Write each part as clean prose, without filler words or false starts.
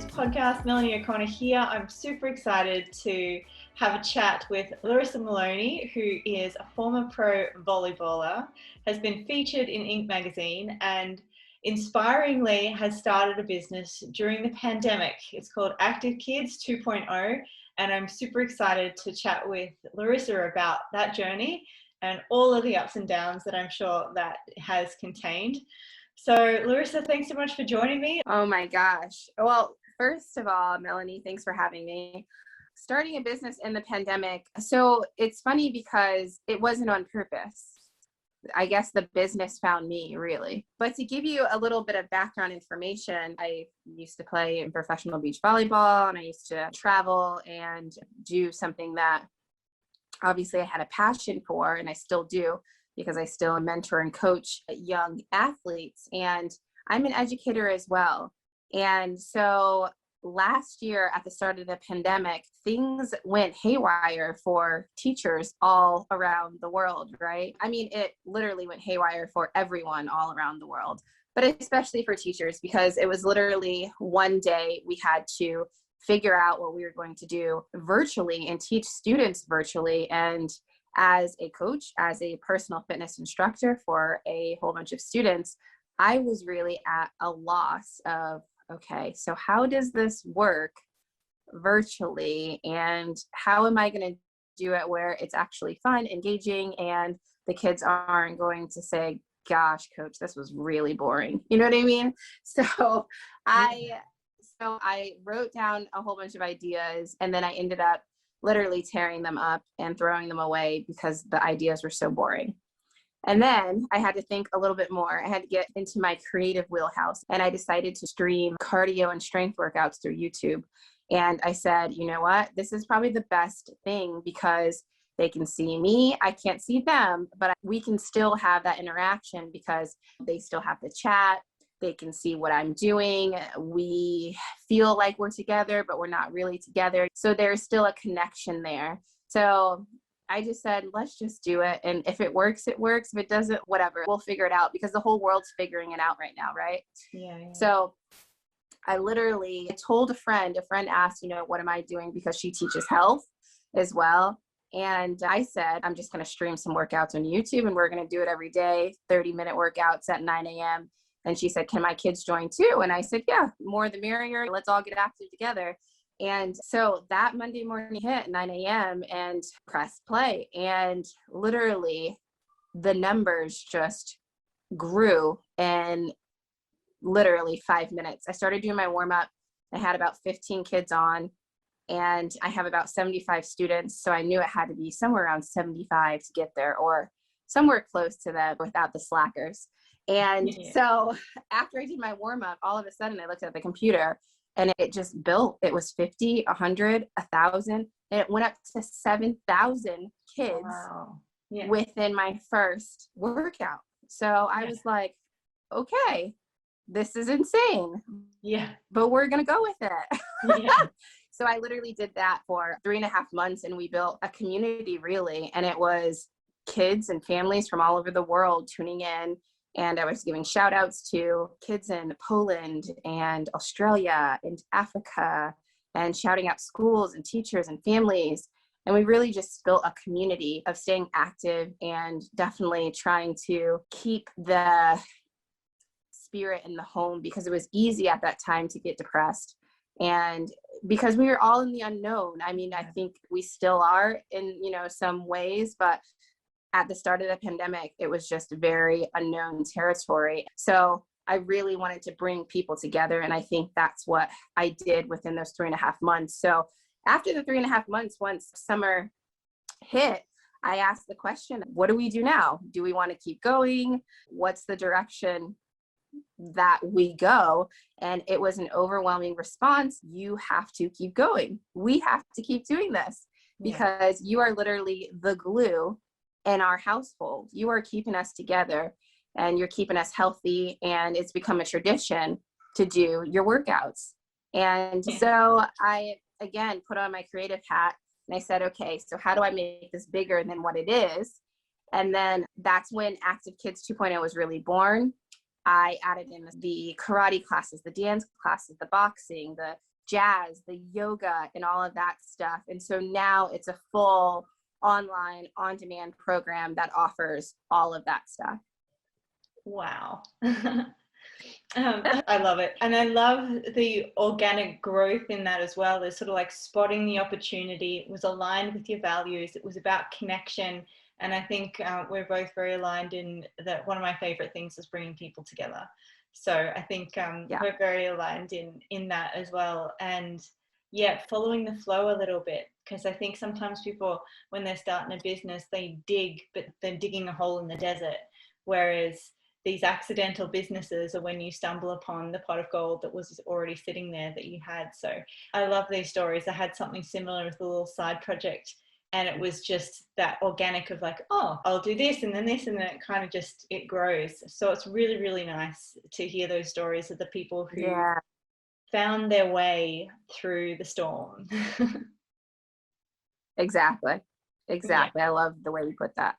podcast. Melanie O'Connor here. I'm super excited to have a chat with Larissa Maloney, who is a former pro volleyballer, has been featured in Inc. magazine, and inspiringly has started a business during the pandemic. It's called Active Kids 2.0, and I'm super excited to chat with Larissa about that journey and all of the ups and downs that I'm sure that has contained. So Larissa, thanks so much for joining me. Oh my gosh. Well, first of all, Melanie, thanks for having me. Starting a business in the pandemic. So it's funny because it wasn't on purpose. I guess the business found me, really. But to give you a little bit of background information, I used to play in professional beach volleyball, and I used to travel and do something that obviously I had a passion for, and I still do, because I still mentor and coach young athletes, and I'm an educator as well. And so last year at the start of the pandemic, things went haywire for teachers all around the world, right? I mean, it literally went haywire for everyone all around the world, but especially for teachers, because it was literally one day we had to figure out what we were going to do virtually and teach students virtually. And as a coach, as a personal fitness instructor for a whole bunch of students, I was really at a loss of, okay, so how does this work virtually, and how am I going to do it where it's actually fun, engaging, and the kids aren't going to say, gosh, coach, this was really boring. You know what I mean? So I wrote down a whole bunch of ideas, and then I ended up literally tearing them up and throwing them away because the ideas were so boring. And then I had to think a little bit more. I had to get into my creative wheelhouse, and I decided to stream cardio and strength workouts through YouTube. And I said, you know what? This is probably the best thing, because they can see me. I can't see them, but we can still have that interaction because they still have the chat. They can see what I'm doing. We feel like we're together, but we're not really together. So there's still a connection there. So I just said, let's just do it. And if it works, it works. If it doesn't, whatever, we'll figure it out, because the whole world's figuring it out right now, right? Yeah. So I literally told a friend asked, what am I doing? Because she teaches health as well. And I said, I'm just going to stream some workouts on YouTube, and we're going to do it every day, 30-minute workouts at 9 a.m. And she said, can my kids join too? And I said, yeah, more the merrier. Let's all get active together. And so that Monday morning hit 9 a.m. and pressed play. And literally the numbers just grew in literally 5 minutes. I started doing my warm up. I had about 15 kids on, and I have about 75 students. So I knew it had to be somewhere around 75 to get there, or somewhere close to that without the slackers. And so after I did my warm up, all of a sudden I looked at the computer, and it just built. It was 50, 100, 1,000, and it went up to 7,000 kids within my first workout. So I was like, okay, this is insane. Yeah. But we're going to go with it. Yeah. So I literally did that for 3.5 months, and we built a community, really. And it was kids and families from all over the world tuning in. And I was giving shout outs to kids in Poland and Australia and Africa, and shouting out schools and teachers and families. And we really just built a community of staying active and definitely trying to keep the spirit in the home, because it was easy at that time to get depressed. And because we were all in the unknown. I mean, I think we still are in, some ways, but at the start of the pandemic, it was just very unknown territory. So I really wanted to bring people together. And I think that's what I did within those 3.5 months. So after the 3.5 months, once summer hit, I asked the question, what do we do now? Do we want to keep going? What's the direction that we go? And it was an overwhelming response. You have to keep going. We have to keep doing this, because you are literally the glue in our household. You are keeping us together, and you're keeping us healthy, and it's become a tradition to do your workouts. And so I, again, put on my creative hat, and I said, okay, so how do I make this bigger than what it is? And then that's when Active Kids 2.0 was really born. I added in the karate classes, the dance classes, the boxing, the jazz, the yoga, and all of that stuff. And so now it's a full online on-demand program that offers all of that stuff. Wow. I love it. And I love the organic growth in that as well. There's sort of like spotting the opportunity. It was aligned with your values. It was about connection. And I think we're both very aligned in that. One of my favorite things is bringing people together. So I think we're very aligned in that as well. And yeah, following the flow a little bit, because I think sometimes people, when they're starting a business, they dig, but they're digging a hole in the desert. Whereas these accidental businesses are when you stumble upon the pot of gold that was already sitting there that you had. So I love these stories. I had something similar with a little side project, and it was just that organic of like, oh, I'll do this and then this, and then it kind of just, it grows. So it's really, really nice to hear those stories of the people who found their way through the storm. Exactly. Yeah. I love the way you put that.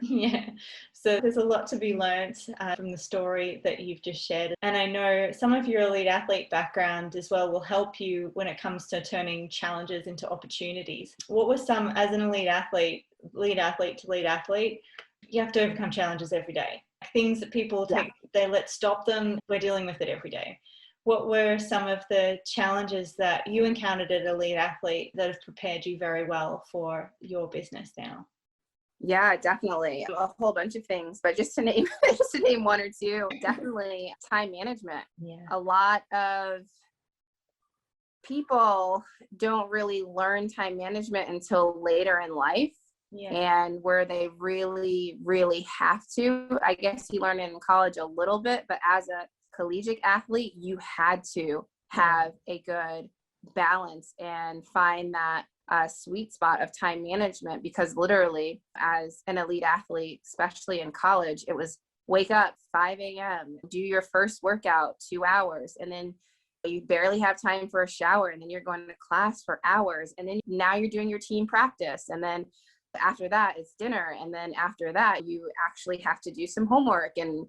Yeah, so there's a lot to be learned from the story that you've just shared, and I know some of your elite athlete background as well will help you when it comes to turning challenges into opportunities. What were some, as an elite athlete to lead athlete, you have to overcome challenges every day, things that people take, they let stop them. We're dealing with it every day. What were some of the challenges that you encountered as an elite athlete that have prepared you very well for your business now? Yeah, definitely. A whole bunch of things, but just to name one or two, definitely time management. Yeah. A lot of people don't really learn time management until later in life. Yeah. And where they really, really have to. I guess you learn it in college a little bit, but as a collegiate athlete, you had to have a good balance and find that sweet spot of time management, because literally as an elite athlete, especially in college, it was wake up 5 a.m., do your first workout 2 hours, and then you barely have time for a shower, and then you're going to class for hours, and then now you're doing your team practice, and then after that it's dinner, and then after that you actually have to do some homework, and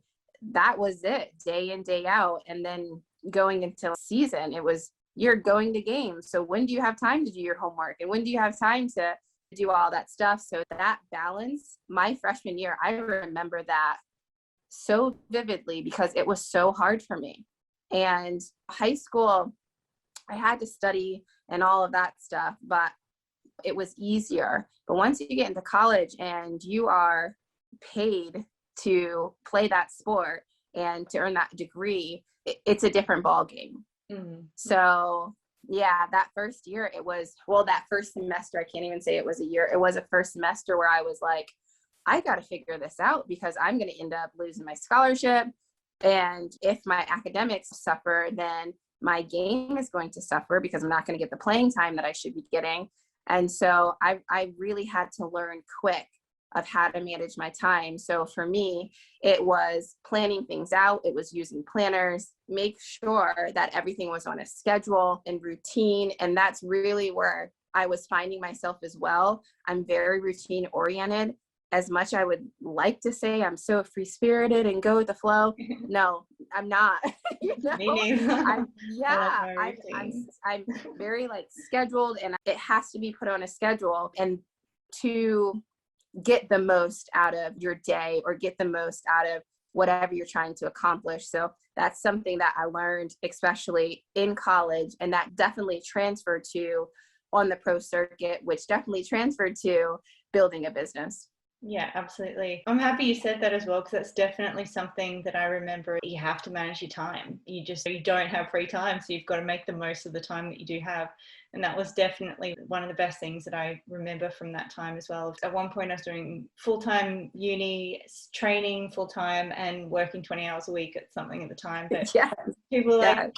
that was it, day in, day out. And then going into season, it was, you're going to games. So when do you have time to do your homework? And when do you have time to do all that stuff? So that balance, my freshman year, I remember that so vividly because it was so hard for me. And high school, I had to study and all of that stuff, but it was easier. But once you get into college and you are paid to play that sport and to earn that degree, it's a different ball game. Mm-hmm. So yeah, that first year, it was, well, that first semester, I can't even say it was a year. It was a first semester where I was like, I got to figure this out because I'm going to end up losing my scholarship. And if my academics suffer, then my game is going to suffer because I'm not going to get the playing time that I should be getting. And so I really had to learn quick of how to manage my time. So for me, it was planning things out. It was using planners, make sure that everything was on a schedule and routine. And that's really where I was finding myself as well. I'm very routine oriented. As much I would like to say I'm so free spirited and go with the flow. No, I'm not. You know? Me neither. I'm very like scheduled, and it has to be put on a schedule. And to get the most out of your day or get the most out of whatever you're trying to accomplish. So that's something that I learned, especially in college, and that definitely transferred to on the pro circuit, which definitely transferred to building a business. Yeah, absolutely. I'm happy you said that as well, because that's definitely something that I remember. You have to manage your time. You don't have free time, so you've got to make the most of the time that you do have. And that was definitely one of the best things that I remember from that time as well. At one point I was doing full-time uni, training full-time and working 20 hours a week at something at the time. But people like,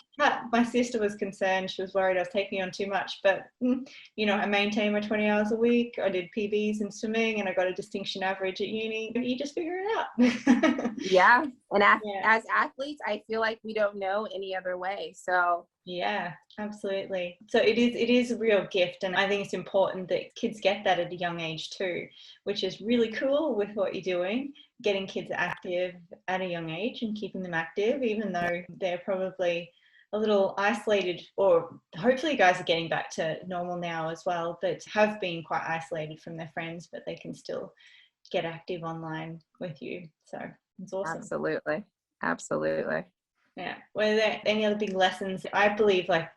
my sister was concerned. She was worried I was taking on too much. But, I maintained my 20 hours a week. I did PBs in swimming and I got a distinction average at uni. You just figure it out. Yeah. And as athletes, I feel like we don't know any other way. So yeah, absolutely. So it is a real gift, and I think it's important that kids get that at a young age too, which is really cool with what you're doing, getting kids active at a young age and keeping them active, even though they're probably a little isolated, or hopefully you guys are getting back to normal now as well, but have been quite isolated from their friends, but they can still get active online with you. So it's awesome. Absolutely. Absolutely. Yeah. Were there any other big lessons? I believe like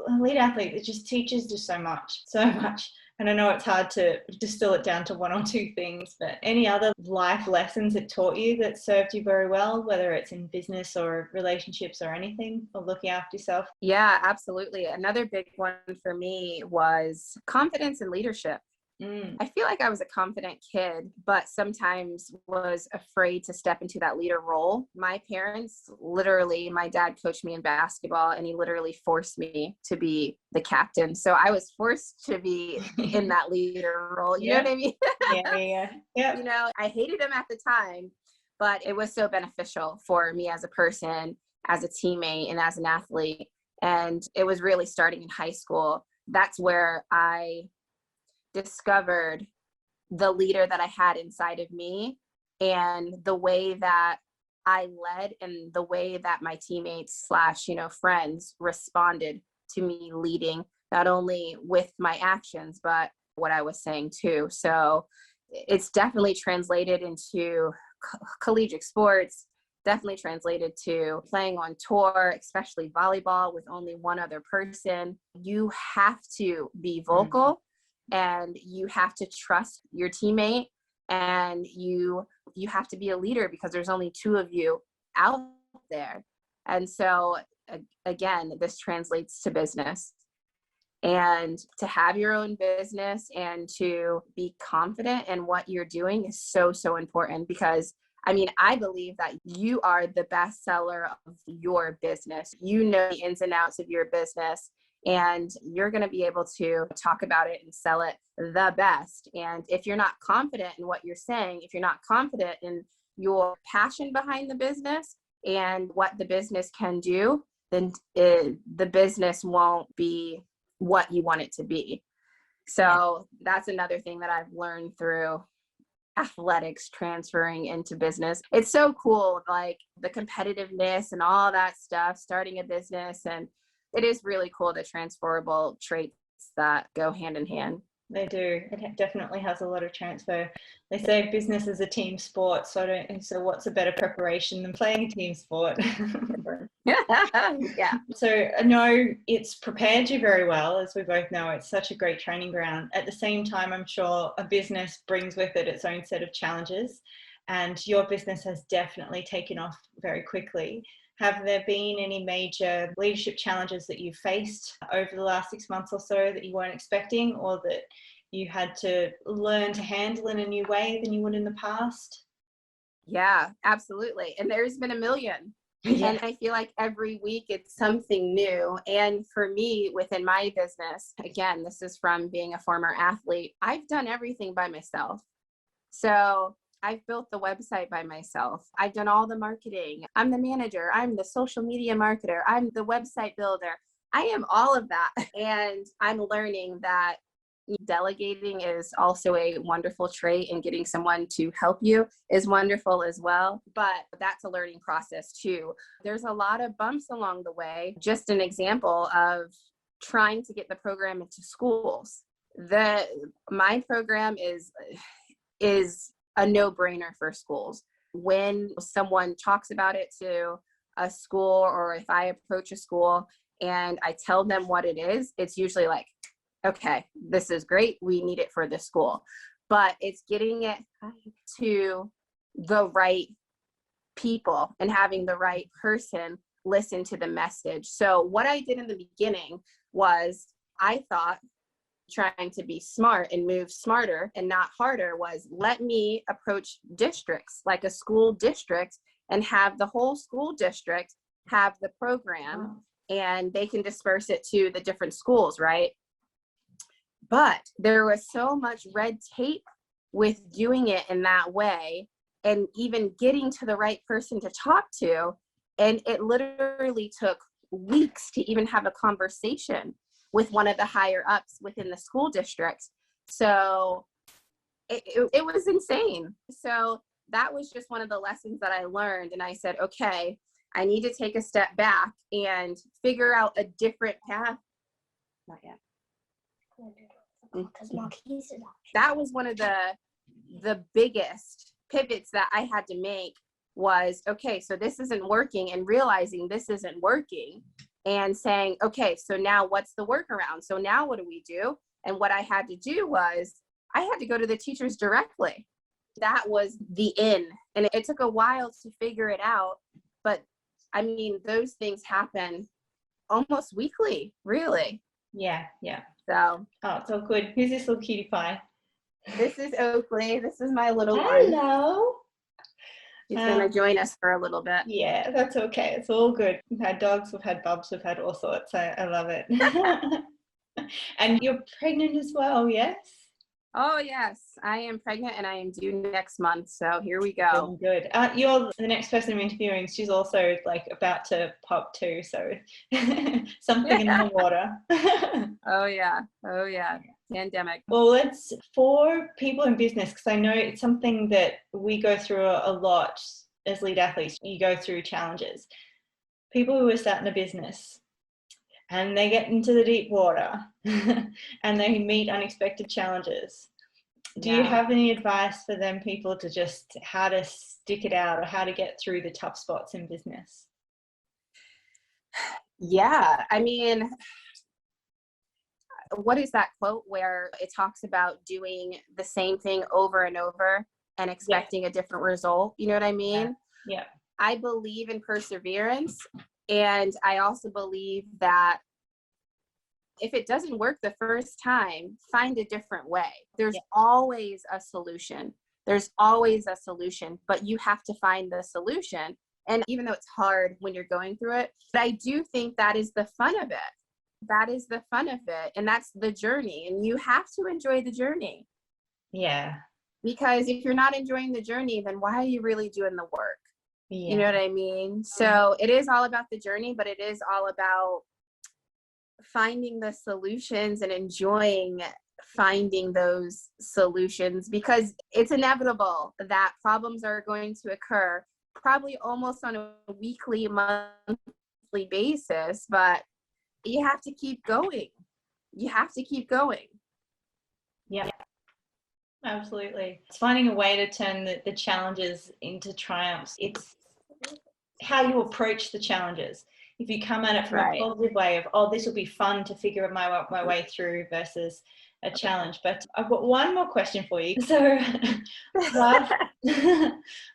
elite athlete, it just teaches just so much, so much. And I know it's hard to distill it down to one or two things, but any other life lessons it taught you that served you very well, whether it's in business or relationships or anything, or looking after yourself? Yeah, absolutely. Another big one for me was confidence and leadership. I feel like I was a confident kid, but sometimes was afraid to step into that leader role. My parents, literally, my dad coached me in basketball and he literally forced me to be the captain. So I was forced to be in that leader role. You know what I mean? Yeah. You know, I hated him at the time, but it was so beneficial for me as a person, as a teammate, and as an athlete. And it was really starting in high school. That's where I discovered the leader that I had inside of me, and the way that I led and the way that my teammates / friends responded to me leading, not only with my actions, but what I was saying too. So it's definitely translated into collegiate sports, definitely translated to playing on tour, especially volleyball with only one other person. You have to be vocal. And you have to trust your teammate, and you have to be a leader because there's only two of you out there. And so again, this translates to business, and to have your own business and to be confident in what you're doing is so, so important, because I believe that you are the best seller of your business. You know the ins and outs of your business, and you're going to be able to talk about it and sell it the best. And if you're not confident in what you're saying, if you're not confident in your passion behind the business and what the business can do, then the business won't be what you want it to be. So that's another thing that I've learned through athletics transferring into business. It's so cool, like the competitiveness and all that stuff, starting a business. And it is really cool, the transferable traits that go hand in hand. They do. It definitely has a lot of transfer. They say business is a team sport. So what's a better preparation than playing a team sport? Yeah. So I know it's prepared you very well. As we both know, it's such a great training ground. At the same time, I'm sure a business brings with it its own set of challenges. And your business has definitely taken off very quickly. Have there been any major leadership challenges that you faced over the last 6 months or so that you weren't expecting, or that you had to learn to handle in a new way than you would in the past? Yeah, absolutely. And there's been a million. Yeah. And I feel like every week it's something new. And for me, within my business, again, this is from being a former athlete, I've done everything by myself. So I've built the website by myself. I've done all the marketing. I'm the manager. I'm the social media marketer. I'm the website builder. I am all of that. And I'm learning that delegating is also a wonderful trait, and getting someone to help you is wonderful as well. But that's a learning process too. There's a lot of bumps along the way. Just an example of trying to get the program into schools. My program is a no-brainer for schools. When someone talks about it to a school, or if I approach a school and I tell them what it is, it's usually like, okay, this is great. We need it for the school. But it's getting it to the right people and having the right person listen to the message. So what I did in the beginning was, I thought, trying to be smart and move smarter and not harder, was let me approach districts, like a school district, and have the whole school district have the program, and they can disperse it to the different schools, right? But there was so much red tape with doing it in that way, and even getting to the right person to talk to. And it literally took weeks to even have a conversation with one of the higher ups within the school district. So it was insane. So that was just one of the lessons that I learned. And I said, okay, I need to take a step back and figure out a different path. Not yet. That was one of the biggest pivots that I had to make was, okay, so this isn't working, and realizing this isn't working and saying, okay, so now what's the workaround? So now what do we do? And what I had to do was I had to go to the teachers directly. That was the in. And it took a while to figure it out. But I mean, those things happen almost weekly, really. Yeah, yeah. So. Oh, it's all good. Who's this little cutie pie? This is Oakley. This is my little one. Hello. She's going to join us for a little bit. Yeah, that's okay. It's all good. We've had dogs, we've had bubs, we've had all sorts. I love it. And you're pregnant as well, yes? Oh, yes. I am pregnant and I am due next month. So here we go. Good. You're the next person I'm interviewing. She's also like about to pop too. So something in the water. Oh, yeah. Oh, yeah. Pandemic. Well, for people in business, because I know it's something that we go through a lot as lead athletes. You go through challenges. People who are starting a business and they get into the deep water and they meet unexpected challenges. Do you have any advice for them people to just how to stick it out or how to get through the tough spots in business? Yeah. I mean, what is that quote where it talks about doing the same thing over and over and expecting a different result? You know what I mean? Yeah. I believe in perseverance. And I also believe that if it doesn't work the first time, find a different way. There's always a solution. There's always a solution, but you have to find the solution. And even though it's hard when you're going through it, but I do think that is the fun of it. That is the fun of it. And that's the journey. And you have to enjoy the journey. Yeah. Because if you're not enjoying the journey, then why are you really doing the work? Yeah. You know what I mean? So it is all about the journey, but it is all about finding the solutions and enjoying finding those solutions, because it's inevitable that problems are going to occur probably almost on a weekly, monthly basis, but you have to keep going. You have to keep going. Yeah, absolutely. It's finding a way to turn the challenges into triumphs. It's how you approach the challenges. If you come at it from a positive way of, oh, this will be fun to figure my way through versus a challenge. But I've got one more question for you. So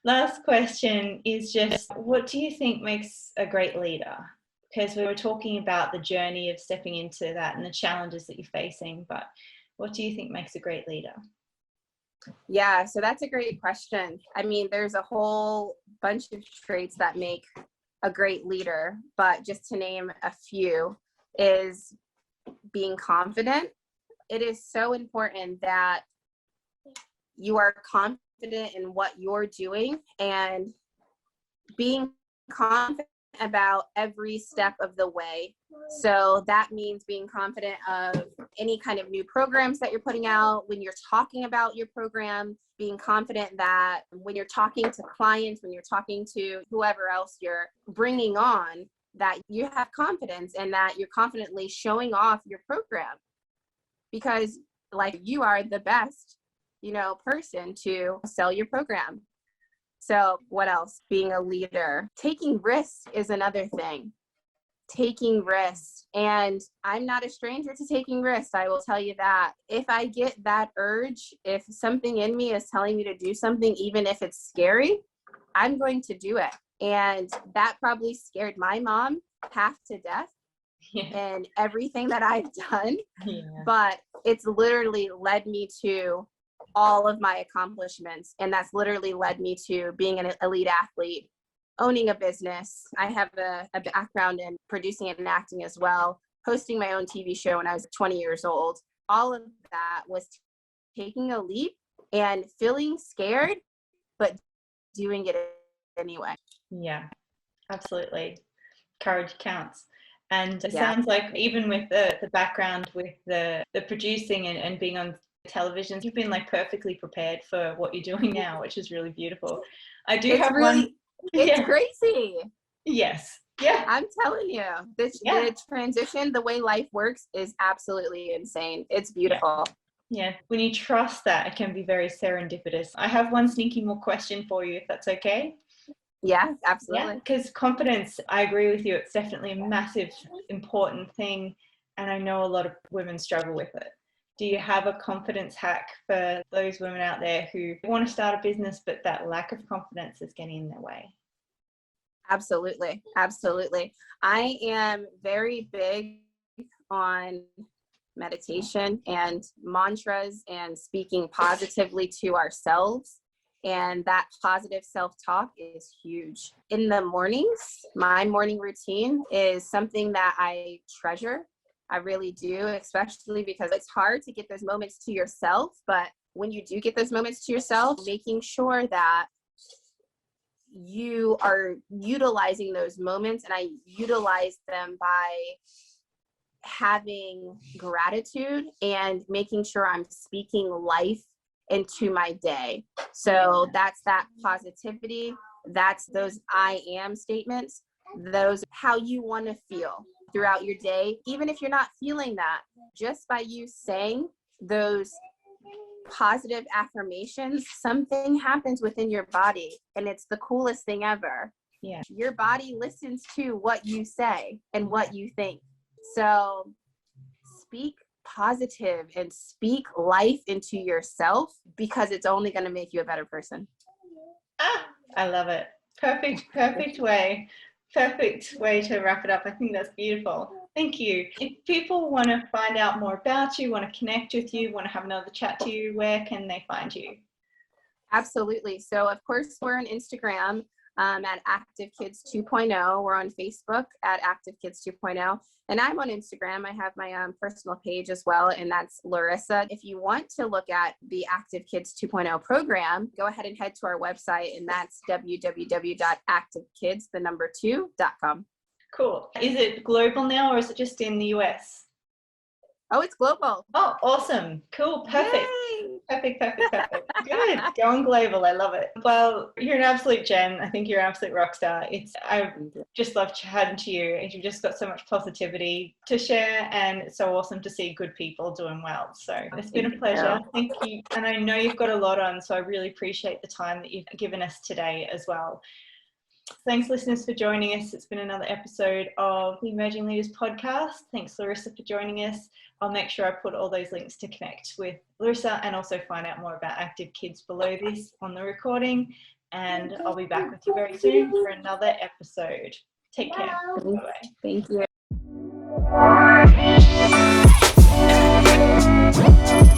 last question is just, what do you think makes a great leader? Because we were talking about the journey of stepping into that and the challenges that you're facing, but what do you think makes a great leader? Yeah, so that's a great question. I mean, there's a whole bunch of traits that make a great leader, but just to name a few is being confident. It is so important that you are confident in what you're doing and being confident about every step of the way. So that means being confident of any kind of new programs that you're putting out, when you're talking about your program, being confident that when you're talking to clients, when you're talking to whoever else you're bringing on, that you have confidence and that you're confidently showing off your program, because like you are the best, person to sell your program. So what else? Being a leader. Taking risks is another thing. Taking risks. And I'm not a stranger to taking risks. I will tell you that. If I get that urge, if something in me is telling me to do something, even if it's scary, I'm going to do it. And that probably scared my mom half to death in everything that I've done. Yeah. But it's literally led me to all of my accomplishments. And that's literally led me to being an elite athlete, owning a business. I have a background in producing and acting as well, hosting my own TV show when I was 20 years old. All of that was taking a leap and feeling scared, but doing it anyway. Yeah, absolutely. Courage counts. And it sounds like even with the background with the producing and being on television, you've been like perfectly prepared for what you're doing now, which is really beautiful. I do have one. It's crazy. Yes. Yeah. I'm telling you, the transition, the way life works is absolutely insane. It's beautiful. Yeah. When you trust that, it can be very serendipitous. I have one sneaky more question for you, if that's okay. Yeah, absolutely. Yeah, because confidence, I agree with you, it's definitely a massive, important thing. And I know a lot of women struggle with it. Do you have a confidence hack for those women out there who want to start a business, but that lack of confidence is getting in their way? Absolutely. Absolutely. I am very big on meditation and mantras and speaking positively to ourselves. And that positive self-talk is huge. In the mornings, my morning routine is something that I treasure. I really do, especially because it's hard to get those moments to yourself. But when you do get those moments to yourself, making sure that you are utilizing those moments, and I utilize them by having gratitude and making sure I'm speaking life into my day. So that's that positivity. That's those I am statements. Those how you want to feel throughout your day. Even if you're not feeling that, just by you saying those positive affirmations, something happens within your body, and it's the coolest thing ever. Yeah. Your body listens to what you say and what you think. So speak positive and speak life into yourself, because it's only going to make you a better person. I love it. Perfect way. Perfect way to wrap it up. I think that's beautiful. Thank you. If people want to find out more about you, want to connect with you, want to have another chat to you, where can they find you? Absolutely. So of course, we're on Instagram at Active Kids 2.0. We're on Facebook at Active Kids 2.0. And I'm on Instagram. I have my personal page as well, and that's Larissa. If you want to look at the Active Kids 2.0 program, go ahead and head to our website, and that's www.activekids2.com. Cool. Is it global now, or is it just in the US? Oh, it's global. Oh, awesome. Cool. Perfect. Yay! Perfect. Good. Going global. I love it. Well, you're an absolute gem. I think you're an absolute rock star. I just love chatting to you, and you've just got so much positivity to share, and it's so awesome to see good people doing well. So it's been a pleasure. Thank you. And I know you've got a lot on, so I really appreciate the time that you've given us today as well. Thanks, listeners, for joining us. It's been another episode of the Emerging Leaders podcast. Thanks, Larissa, for joining us. I'll make sure I put all those links to connect with Larissa and also find out more about Active Kids below this on the recording. And I'll be back with you very soon for another episode. Take care. Bye-bye. Thank you.